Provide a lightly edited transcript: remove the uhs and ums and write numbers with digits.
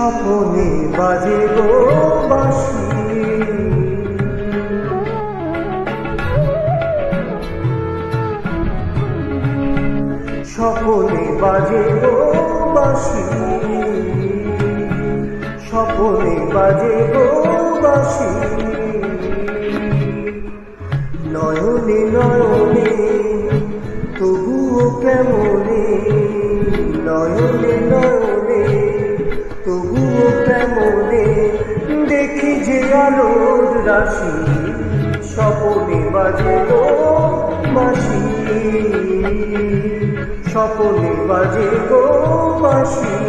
স্বপনে বাজে গো বাঁশি, স্বপনে বাজে গো বাঁশি, স্বপনে বাজে গো বাঁশি। নয়নে নয়নে তবুও কেমনে, নয়নে নয়নে তবুও কেমনে দেখি যে আলোর রাশি, স্বপনে বাজে গো বাঁশি, স্বপনে বাজে গো বাঁশি।